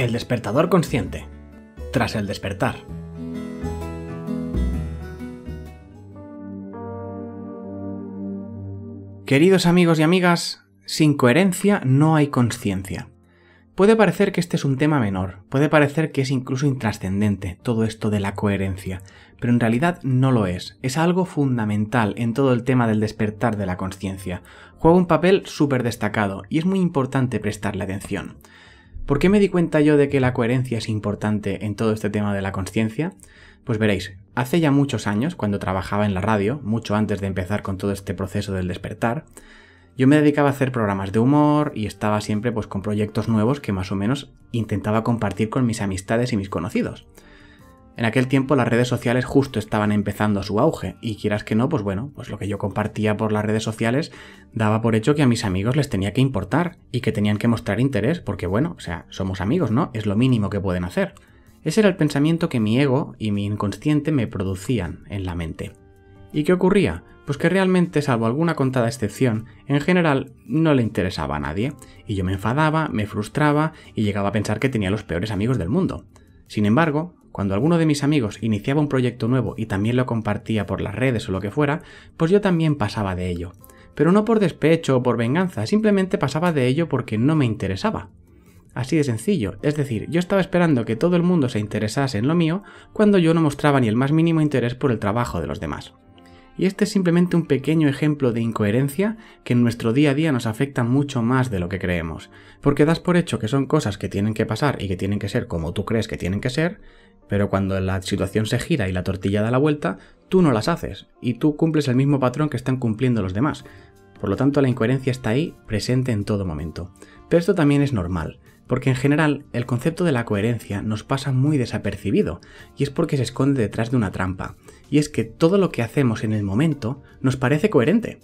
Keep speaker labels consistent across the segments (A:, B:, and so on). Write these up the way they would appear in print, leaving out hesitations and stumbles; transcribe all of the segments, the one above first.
A: El despertador consciente. Tras el despertar. Queridos amigos y amigas, sin coherencia no hay consciencia. Puede parecer que este es un tema menor, puede parecer que es incluso intrascendente todo esto de la coherencia, pero en realidad no lo es. Es algo fundamental en todo el tema del despertar de la consciencia. Juega un papel súper destacado y es muy importante prestarle atención. ¿Por qué me di cuenta yo de que la coherencia es importante en todo este tema de la consciencia? Pues veréis, hace ya muchos años, cuando trabajaba en la radio, mucho antes de empezar con todo este proceso del despertar, yo me dedicaba a hacer programas de humor y estaba siempre con proyectos nuevos que más o menos intentaba compartir con mis amistades y mis conocidos. En aquel tiempo las redes sociales justo estaban empezando su auge y quieras que no, pues lo que yo compartía por las redes sociales daba por hecho que a mis amigos les tenía que importar y que tenían que mostrar interés porque somos amigos, ¿no? Es lo mínimo que pueden hacer. Ese era el pensamiento que mi ego y mi inconsciente me producían en la mente. ¿Y qué ocurría? Pues que realmente, salvo alguna contada excepción, en general no le interesaba a nadie, y yo me enfadaba, me frustraba y llegaba a pensar que tenía los peores amigos del mundo. Sin embargo, cuando alguno de mis amigos iniciaba un proyecto nuevo y también lo compartía por las redes o lo que fuera, pues yo también pasaba de ello. Pero no por despecho o por venganza, simplemente pasaba de ello porque no me interesaba. Así de sencillo, es decir, yo estaba esperando que todo el mundo se interesase en lo mío cuando yo no mostraba ni el más mínimo interés por el trabajo de los demás. Y este es simplemente un pequeño ejemplo de incoherencia que en nuestro día a día nos afecta mucho más de lo que creemos, porque das por hecho que son cosas que tienen que pasar y que tienen que ser como tú crees que tienen que ser, pero cuando la situación se gira y la tortilla da la vuelta, tú no las haces, y tú cumples el mismo patrón que están cumpliendo los demás. Por lo tanto, la incoherencia está ahí, presente en todo momento. Pero esto también es normal, porque en general el concepto de la coherencia nos pasa muy desapercibido, y es porque se esconde detrás de una trampa, y es que todo lo que hacemos en el momento nos parece coherente.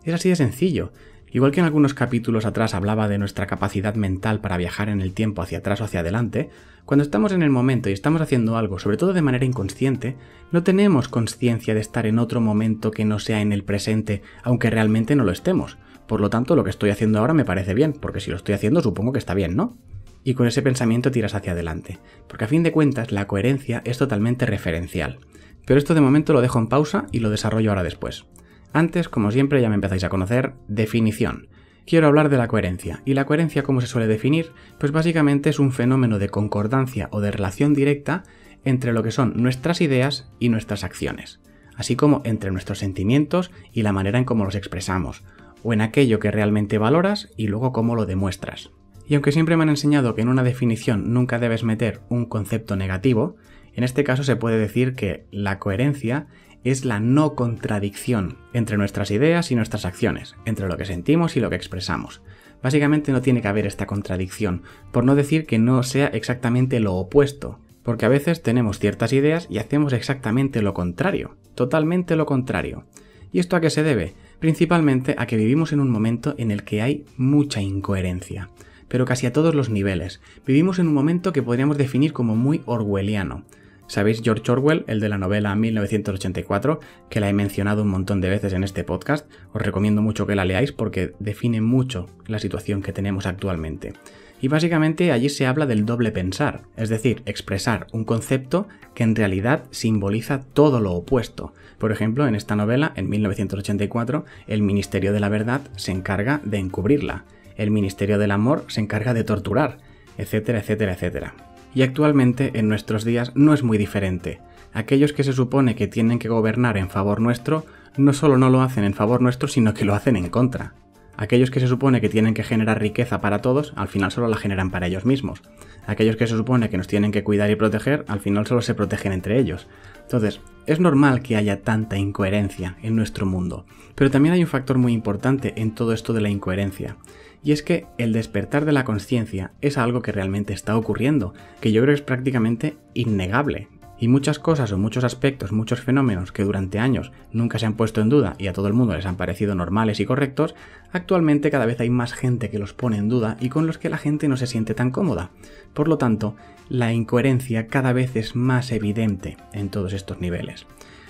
A: Es así de sencillo. Igual que en algunos capítulos atrás hablaba de nuestra capacidad mental para viajar en el tiempo hacia atrás o hacia adelante, cuando estamos en el momento y estamos haciendo algo, sobre todo de manera inconsciente, no tenemos conciencia de estar en otro momento que no sea en el presente, aunque realmente no lo estemos. Por lo tanto, lo que estoy haciendo ahora me parece bien, porque si lo estoy haciendo supongo que está bien, ¿no? Y con ese pensamiento tiras hacia adelante, porque a fin de cuentas la coherencia es totalmente referencial. Pero esto de momento lo dejo en pausa y lo desarrollo ahora después. Antes, como siempre, ya me empezáis a conocer, definición. Quiero hablar de la coherencia. ¿Y la coherencia cómo se suele definir? Pues básicamente es un fenómeno de concordancia o de relación directa entre lo que son nuestras ideas y nuestras acciones, así como entre nuestros sentimientos y la manera en cómo los expresamos, o en aquello que realmente valoras y luego cómo lo demuestras. Y aunque siempre me han enseñado que en una definición nunca debes meter un concepto negativo, en este caso se puede decir que la coherencia es la no contradicción entre nuestras ideas y nuestras acciones, entre lo que sentimos y lo que expresamos. Básicamente no tiene que haber esta contradicción, por no decir que no sea exactamente lo opuesto, porque a veces tenemos ciertas ideas y hacemos exactamente lo contrario, totalmente lo contrario. ¿Y esto a qué se debe? Principalmente a que vivimos en un momento en el que hay mucha incoherencia, pero casi a todos los niveles. Vivimos en un momento que podríamos definir como muy orwelliano. ¿Sabéis George Orwell, el de la novela 1984, que la he mencionado un montón de veces en este podcast? Os recomiendo mucho que la leáis porque define mucho la situación que tenemos actualmente. Y básicamente allí se habla del doble pensar, es decir, expresar un concepto que en realidad simboliza todo lo opuesto. Por ejemplo, en esta novela, en 1984, el Ministerio de la Verdad se encarga de encubrirla, el Ministerio del Amor se encarga de torturar, etcétera, etcétera, etcétera. Y actualmente, en nuestros días, no es muy diferente. Aquellos que se supone que tienen que gobernar en favor nuestro, no solo no lo hacen en favor nuestro, sino que lo hacen en contra. Aquellos que se supone que tienen que generar riqueza para todos, al final solo la generan para ellos mismos. Aquellos que se supone que nos tienen que cuidar y proteger, al final solo se protegen entre ellos. Entonces, es normal que haya tanta incoherencia en nuestro mundo. Pero también hay un factor muy importante en todo esto de la incoherencia. Y es que el despertar de la consciencia es algo que realmente está ocurriendo, que yo creo que es prácticamente innegable. Y muchas cosas o muchos aspectos, muchos fenómenos que durante años nunca se han puesto en duda y a todo el mundo les han parecido normales y correctos, actualmente cada vez hay más gente que los pone en duda y con los que la gente no se siente tan cómoda. Por lo tanto, la incoherencia cada vez es más evidente en todos estos niveles.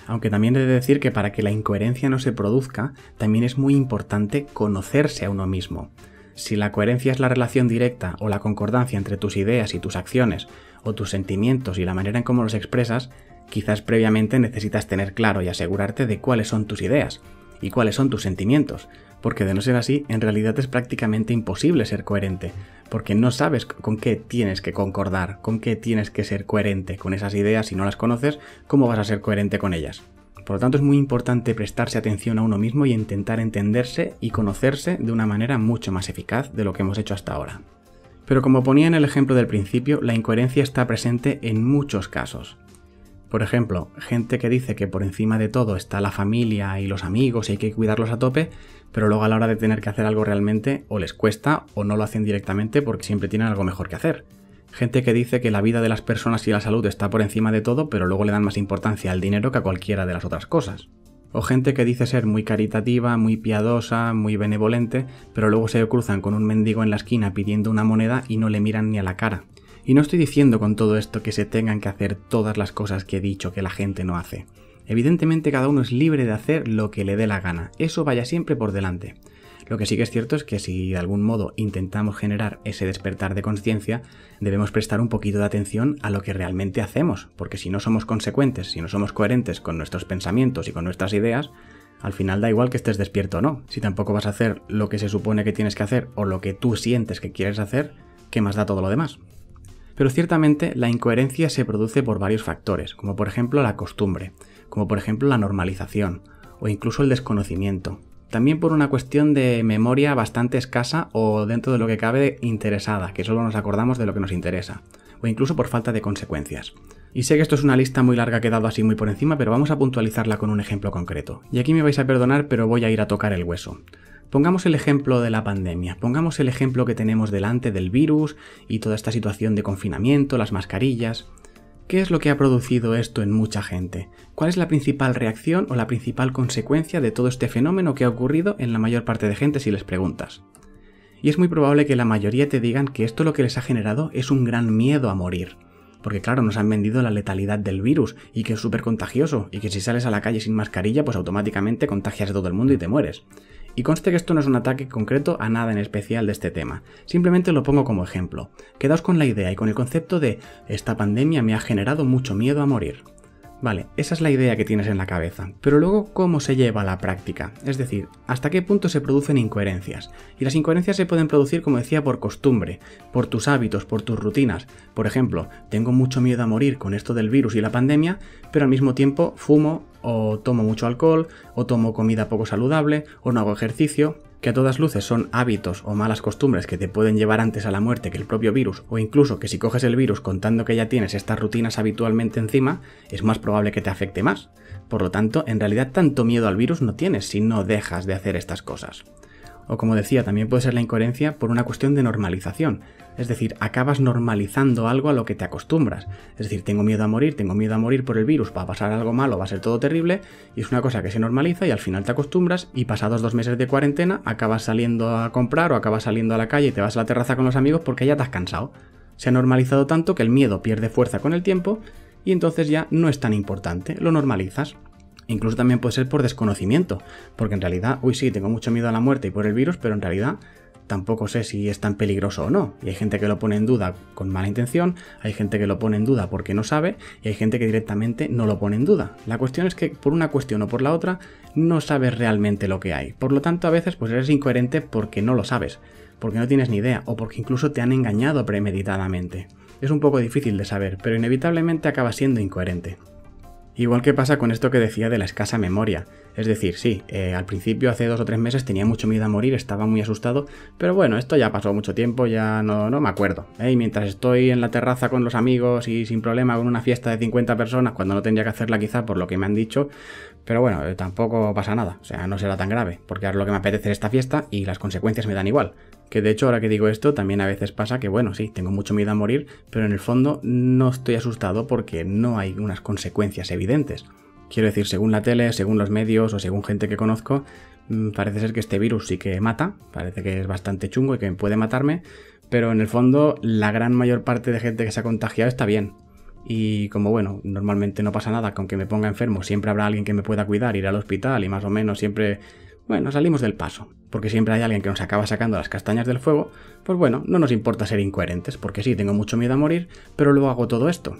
A: Aunque también he de decir que para que la incoherencia no se produzca, también es muy importante conocerse a uno mismo. Si la coherencia es la relación directa o la concordancia entre tus ideas y tus acciones, o tus sentimientos y la manera en cómo los expresas, quizás previamente necesitas tener claro y asegurarte de cuáles son tus ideas y cuáles son tus sentimientos, porque de no ser así, en realidad es prácticamente imposible ser coherente, porque no sabes con qué tienes que concordar, con qué tienes que ser coherente con esas ideas. Si no las conoces, ¿cómo vas a ser coherente con ellas? Por lo tanto, es muy importante prestarse atención a uno mismo y intentar entenderse y conocerse de una manera mucho más eficaz de lo que hemos hecho hasta ahora. Pero como ponía en el ejemplo del principio, la incoherencia está presente en muchos casos. Por ejemplo, gente que dice que por encima de todo está la familia y los amigos y hay que cuidarlos a tope, pero luego a la hora de tener que hacer algo realmente o les cuesta o no lo hacen directamente porque siempre tienen algo mejor que hacer. Gente que dice que la vida de las personas y la salud está por encima de todo, pero luego le dan más importancia al dinero que a cualquiera de las otras cosas. O gente que dice ser muy caritativa, muy piadosa, muy benevolente, pero luego se cruzan con un mendigo en la esquina pidiendo una moneda y no le miran ni a la cara. Y no estoy diciendo con todo esto que se tengan que hacer todas las cosas que he dicho que la gente no hace. Evidentemente cada uno es libre de hacer lo que le dé la gana, eso vaya siempre por delante. Lo que sí que es cierto es que si de algún modo intentamos generar ese despertar de conciencia, debemos prestar un poquito de atención a lo que realmente hacemos, porque si no somos consecuentes, si no somos coherentes con nuestros pensamientos y con nuestras ideas, al final da igual que estés despierto o no. Si tampoco vas a hacer lo que se supone que tienes que hacer o lo que tú sientes que quieres hacer, ¿qué más da todo lo demás? Pero ciertamente la incoherencia se produce por varios factores, como por ejemplo la costumbre, como por ejemplo la normalización, o incluso el desconocimiento. También por una cuestión de memoria bastante escasa o dentro de lo que cabe interesada, que solo nos acordamos de lo que nos interesa, o incluso por falta de consecuencias. Y sé que esto es una lista muy larga que he dado así muy por encima, pero vamos a puntualizarla con un ejemplo concreto. Y aquí me vais a perdonar, pero voy a ir a tocar el hueso. Pongamos el ejemplo de la pandemia, pongamos el ejemplo que tenemos delante del virus y toda esta situación de confinamiento, las mascarillas. ¿Qué es lo que ha producido esto en mucha gente? ¿Cuál es la principal reacción o la principal consecuencia de todo este fenómeno que ha ocurrido en la mayor parte de gente si les preguntas? Y es muy probable que la mayoría te digan que esto lo que les ha generado es un gran miedo a morir. Porque claro, nos han vendido la letalidad del virus y que es súper contagioso y que si sales a la calle sin mascarilla pues automáticamente contagias a todo el mundo y te mueres. Y conste que esto no es un ataque concreto a nada en especial de este tema, simplemente lo pongo como ejemplo. Quedaos con la idea y con el concepto de esta pandemia me ha generado mucho miedo a morir. Vale, esa es la idea que tienes en la cabeza, pero luego ¿cómo se lleva a la práctica? Es decir, ¿hasta qué punto se producen incoherencias? Y las incoherencias se pueden producir, como decía, por costumbre, por tus hábitos, por tus rutinas. Por ejemplo, tengo mucho miedo a morir con esto del virus y la pandemia, pero al mismo tiempo fumo o tomo mucho alcohol, o tomo comida poco saludable, o no hago ejercicio, que a todas luces son hábitos o malas costumbres que te pueden llevar antes a la muerte que el propio virus, o incluso que si coges el virus contando que ya tienes estas rutinas habitualmente encima, es más probable que te afecte más. Por lo tanto, en realidad tanto miedo al virus no tienes si no dejas de hacer estas cosas. O como decía, también puede ser la incoherencia por una cuestión de normalización. Es decir, acabas normalizando algo a lo que te acostumbras. Es decir, tengo miedo a morir por el virus, va a pasar algo malo, va a ser todo terrible, y es una cosa que se normaliza y al final te acostumbras y pasados 2 meses de cuarentena acabas saliendo a comprar o acabas saliendo a la calle y te vas a la terraza con los amigos porque ya te has cansado. Se ha normalizado tanto que el miedo pierde fuerza con el tiempo y entonces ya no es tan importante, lo normalizas. Incluso también puede ser por desconocimiento, porque en realidad, sí, tengo mucho miedo a la muerte y por el virus, pero en realidad tampoco sé si es tan peligroso o no. Y hay gente que lo pone en duda con mala intención, hay gente que lo pone en duda porque no sabe, y hay gente que directamente no lo pone en duda. La cuestión es que por una cuestión o por la otra no sabes realmente lo que hay. Por lo tanto, a veces pues eres incoherente porque no lo sabes, porque no tienes ni idea, o porque incluso te han engañado premeditadamente. Es un poco difícil de saber, pero inevitablemente acabas siendo incoherente. Igual que pasa con esto que decía de la escasa memoria. Es decir, sí, al principio, hace 2 o 3 meses, tenía mucho miedo a morir, estaba muy asustado, pero bueno, esto ya pasó mucho tiempo, ya no me acuerdo. Y mientras estoy en la terraza con los amigos y sin problema con una fiesta de 50 personas, cuando no tendría que hacerla quizá por lo que me han dicho, pero bueno, tampoco pasa nada, o sea, no será tan grave, porque ahora lo que me apetece es esta fiesta y las consecuencias me dan igual. Que de hecho, ahora que digo esto, también a veces pasa que, bueno, sí, tengo mucho miedo a morir, pero en el fondo no estoy asustado porque no hay unas consecuencias evidentes. Quiero decir, según la tele, según los medios o según gente que conozco, parece ser que este virus sí que mata, parece que es bastante chungo y que puede matarme, pero en el fondo la gran mayor parte de gente que se ha contagiado está bien. Y como bueno, normalmente no pasa nada, con que me ponga enfermo, siempre habrá alguien que me pueda cuidar, ir al hospital y más o menos siempre bueno, salimos del paso. Porque siempre hay alguien que nos acaba sacando las castañas del fuego, pues bueno, no nos importa ser incoherentes, porque sí, tengo mucho miedo a morir, pero luego hago todo esto.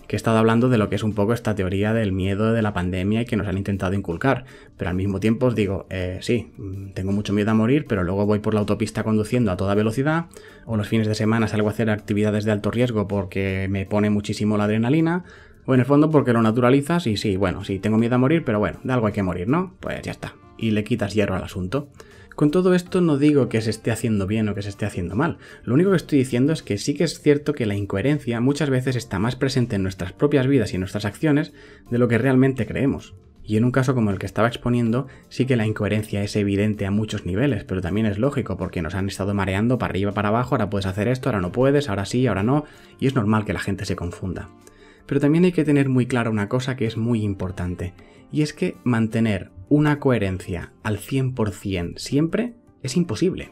A: Que he estado hablando de lo que es un poco esta teoría del miedo de la pandemia y que nos han intentado inculcar, pero al mismo tiempo os digo, sí, tengo mucho miedo a morir, pero luego voy por la autopista conduciendo a toda velocidad, o los fines de semana salgo a hacer actividades de alto riesgo porque me pone muchísimo la adrenalina, o en el fondo porque lo naturalizas y sí, bueno, sí, tengo miedo a morir, pero bueno, de algo hay que morir, ¿no? Pues ya está, y le quitas hierro al asunto. Con todo esto no digo que se esté haciendo bien o que se esté haciendo mal. Lo único que estoy diciendo es que sí que es cierto que la incoherencia muchas veces está más presente en nuestras propias vidas y en nuestras acciones de lo que realmente creemos. Y en un caso como el que estaba exponiendo, sí que la incoherencia es evidente a muchos niveles, pero también es lógico porque nos han estado mareando para arriba, para abajo, ahora puedes hacer esto, ahora no puedes, ahora sí, ahora no, y es normal que la gente se confunda. Pero también hay que tener muy clara una cosa que es muy importante, y es que mantener una coherencia al 100% siempre es imposible.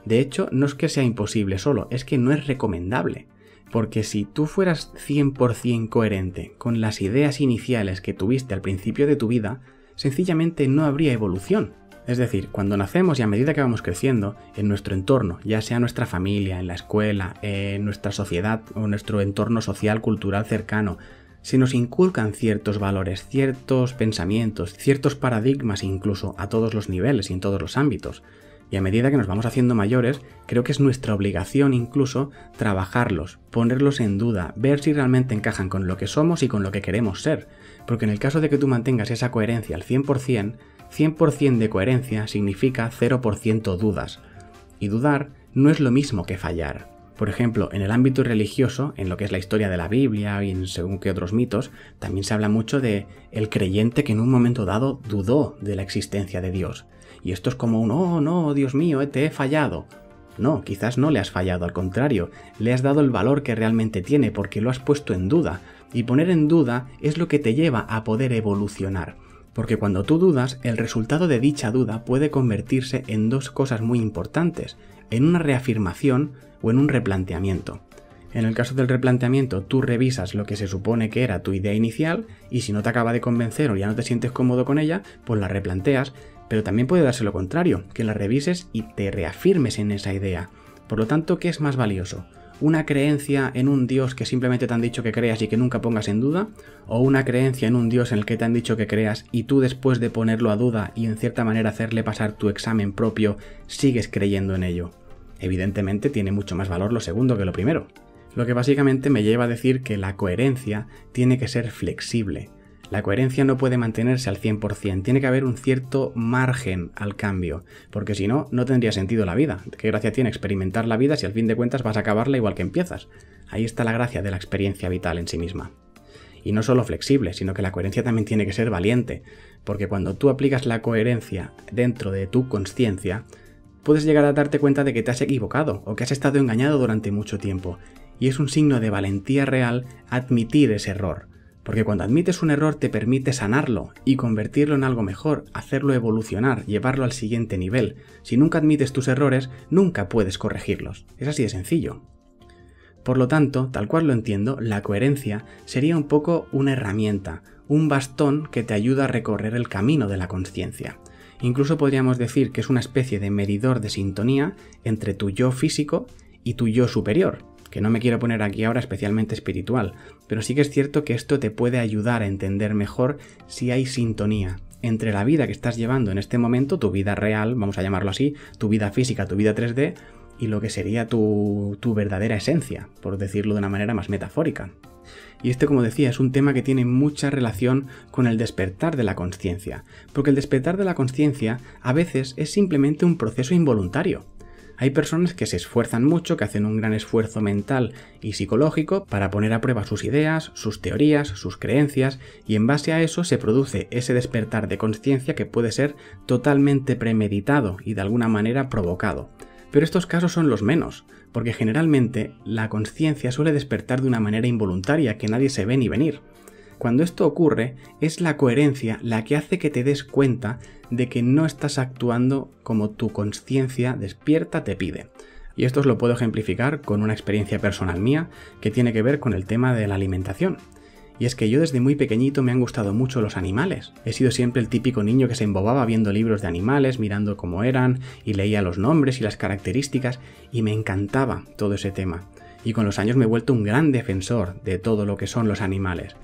A: De hecho, no es que sea imposible solo, es que no es recomendable. Porque si tú fueras 100% coherente con las ideas iniciales que tuviste al principio de tu vida, sencillamente no habría evolución. Es decir, cuando nacemos y a medida que vamos creciendo, en nuestro entorno, ya sea nuestra familia, en la escuela, en nuestra sociedad o nuestro entorno social, cultural cercano, se nos inculcan ciertos valores, ciertos pensamientos, ciertos paradigmas incluso a todos los niveles y en todos los ámbitos. Y a medida que nos vamos haciendo mayores, creo que es nuestra obligación incluso trabajarlos, ponerlos en duda, ver si realmente encajan con lo que somos y con lo que queremos ser. Porque en el caso de que tú mantengas esa coherencia al 100%, 100% de coherencia significa 0% dudas. Y dudar no es lo mismo que fallar. Por ejemplo, en el ámbito religioso, en lo que es la historia de la Biblia y en según qué otros mitos, también se habla mucho de el creyente que en un momento dado dudó de la existencia de Dios. Y esto es como un, oh no, Dios mío, te he fallado. No, quizás no le has fallado, al contrario, le has dado el valor que realmente tiene porque lo has puesto en duda. Y poner en duda es lo que te lleva a poder evolucionar. Porque cuando tú dudas, el resultado de dicha duda puede convertirse en dos cosas muy importantes, en una reafirmación o en un replanteamiento. En el caso del replanteamiento, tú revisas lo que se supone que era tu idea inicial y si no te acaba de convencer o ya no te sientes cómodo con ella, pues la replanteas, pero también puede darse lo contrario, que la revises y te reafirmes en esa idea. Por lo tanto, ¿qué es más valioso? ¿Una creencia en un Dios que simplemente te han dicho que creas y que nunca pongas en duda? ¿O una creencia en un Dios en el que te han dicho que creas y tú después de ponerlo a duda y en cierta manera hacerle pasar tu examen propio, sigues creyendo en ello? Evidentemente tiene mucho más valor lo segundo que lo primero. Lo que básicamente me lleva a decir que la coherencia tiene que ser flexible. La coherencia no puede mantenerse al 100%, tiene que haber un cierto margen al cambio, porque si no, no tendría sentido la vida. ¿Qué gracia tiene experimentar la vida si al fin de cuentas vas a acabarla igual que empiezas? Ahí está la gracia de la experiencia vital en sí misma. Y no solo flexible, sino que la coherencia también tiene que ser valiente, porque cuando tú aplicas la coherencia dentro de tu consciencia, puedes llegar a darte cuenta de que te has equivocado o que has estado engañado durante mucho tiempo, y es un signo de valentía real admitir ese error. Porque cuando admites un error te permite sanarlo y convertirlo en algo mejor, hacerlo evolucionar, llevarlo al siguiente nivel. Si nunca admites tus errores, nunca puedes corregirlos. Es así de sencillo. Por lo tanto, tal cual lo entiendo, la coherencia sería un poco una herramienta, un bastón que te ayuda a recorrer el camino de la consciencia. Incluso podríamos decir que es una especie de medidor de sintonía entre tu yo físico y tu yo superior. Que no me quiero poner aquí ahora especialmente espiritual, pero sí que es cierto que esto te puede ayudar a entender mejor si hay sintonía entre la vida que estás llevando en este momento, tu vida real, vamos a llamarlo así, tu vida física, tu vida 3D, y lo que sería tu verdadera esencia, por decirlo de una manera más metafórica. Y este, como decía, es un tema que tiene mucha relación con el despertar de la consciencia, porque el despertar de la consciencia a veces es simplemente un proceso involuntario. Hay personas que se esfuerzan mucho, que hacen un gran esfuerzo mental y psicológico para poner a prueba sus ideas, sus teorías, sus creencias, y en base a eso se produce ese despertar de consciencia que puede ser totalmente premeditado y de alguna manera provocado. Pero estos casos son los menos, porque generalmente la consciencia suele despertar de una manera involuntaria que nadie se ve ni venir. Cuando esto ocurre, es la coherencia la que hace que te des cuenta de que no estás actuando como tu consciencia despierta te pide. Y esto os lo puedo ejemplificar con una experiencia personal mía que tiene que ver con el tema de la alimentación. Y es que yo desde muy pequeñito me han gustado mucho los animales. He sido siempre el típico niño que se embobaba viendo libros de animales, mirando cómo eran, y leía los nombres y las características, y me encantaba todo ese tema. Y con los años me he vuelto un gran defensor de todo lo que son los animales.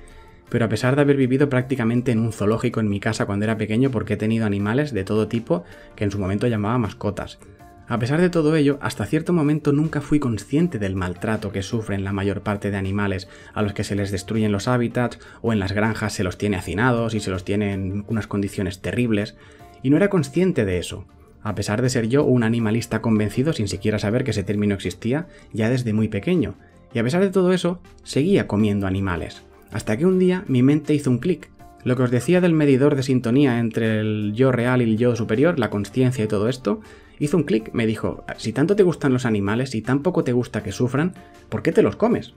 A: Pero a pesar de haber vivido prácticamente en un zoológico en mi casa cuando era pequeño, porque he tenido animales de todo tipo que en su momento llamaba mascotas. A pesar de todo ello, hasta cierto momento nunca fui consciente del maltrato que sufren la mayor parte de animales a los que se les destruyen los hábitats o en las granjas se los tiene hacinados y se los tiene en unas condiciones terribles, y no era consciente de eso, a pesar de ser yo un animalista convencido sin siquiera saber que ese término existía ya desde muy pequeño, y a pesar de todo eso, seguía comiendo animales, hasta que un día mi mente hizo un clic. Lo que os decía del medidor de sintonía entre el yo real y el yo superior, la consciencia y todo esto, hizo un clic, me dijo, si tanto te gustan los animales y tan poco te gusta que sufran, ¿por qué te los comes?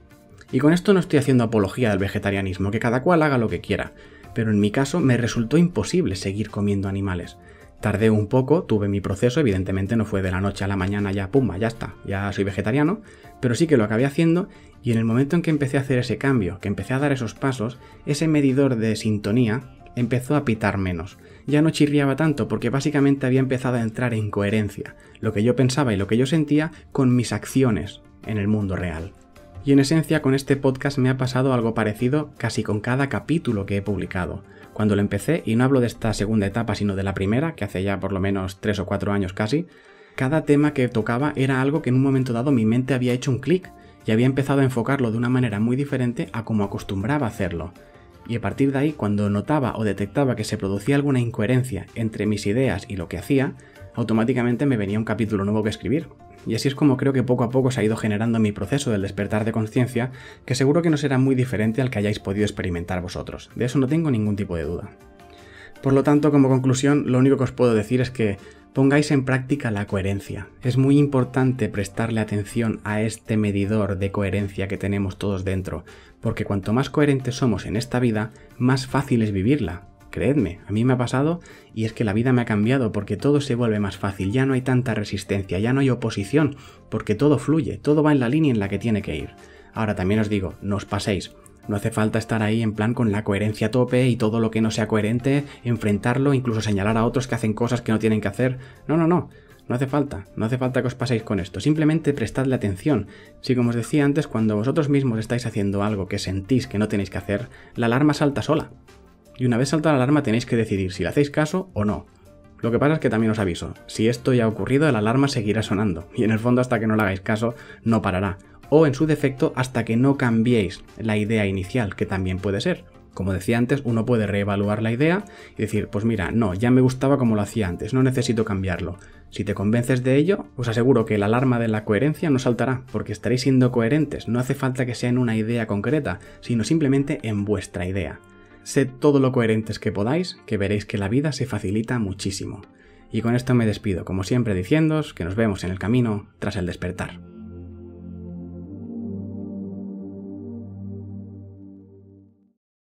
A: Y con esto no estoy haciendo apología del vegetarianismo, que cada cual haga lo que quiera, pero en mi caso me resultó imposible seguir comiendo animales. Tardé un poco, tuve mi proceso, evidentemente no fue de la noche a la mañana ya, pumba, ya está, ya soy vegetariano, pero sí que lo acabé haciendo y en el momento en que empecé a hacer ese cambio, que empecé a dar esos pasos, ese medidor de sintonía empezó a pitar menos. Ya no chirriaba tanto porque básicamente había empezado a entrar en coherencia, lo que yo pensaba y lo que yo sentía con mis acciones en el mundo real. Y en esencia con este podcast me ha pasado algo parecido casi con cada capítulo que he publicado. Cuando lo empecé, y no hablo de esta segunda etapa sino de la primera, que hace ya por lo menos 3 o 4 años casi, cada tema que tocaba era algo que en un momento dado mi mente había hecho un clic y había empezado a enfocarlo de una manera muy diferente a como acostumbraba a hacerlo. Y a partir de ahí, cuando notaba o detectaba que se producía alguna incoherencia entre mis ideas y lo que hacía, automáticamente me venía un capítulo nuevo que escribir. Y así es como creo que poco a poco se ha ido generando mi proceso del despertar de conciencia, que seguro que no será muy diferente al que hayáis podido experimentar vosotros. De eso no tengo ningún tipo de duda. Por lo tanto, como conclusión, lo único que os puedo decir es que pongáis en práctica la coherencia. Es muy importante prestarle atención a este medidor de coherencia que tenemos todos dentro, porque cuanto más coherentes somos en esta vida, más fácil es vivirla. Creedme, a mí me ha pasado y es que la vida me ha cambiado porque todo se vuelve más fácil, ya no hay tanta resistencia, ya no hay oposición, porque todo fluye, todo va en la línea en la que tiene que ir. Ahora también os digo, no os paséis. No hace falta estar ahí en plan con la coherencia a tope y todo lo que no sea coherente, enfrentarlo, incluso señalar a otros que hacen cosas que no tienen que hacer. No hace falta que os paséis con esto, simplemente prestadle atención. Si como os decía antes, cuando vosotros mismos estáis haciendo algo que sentís que no tenéis que hacer, la alarma salta sola. Y una vez salta la alarma tenéis que decidir si le hacéis caso o no. Lo que pasa es que también os aviso, si esto ya ha ocurrido, la alarma seguirá sonando, y en el fondo hasta que no le hagáis caso, no parará. O en su defecto, hasta que no cambiéis la idea inicial, que también puede ser. Como decía antes, uno puede reevaluar la idea y decir, pues mira, no, ya me gustaba como lo hacía antes, no necesito cambiarlo. Si te convences de ello, os aseguro que la alarma de la coherencia no saltará, porque estaréis siendo coherentes, no hace falta que sea en una idea concreta, sino simplemente en vuestra idea. Sed todo lo coherentes que podáis, que veréis que la vida se facilita muchísimo. Y con esto me despido, como siempre diciéndoos que nos vemos en el camino tras el despertar.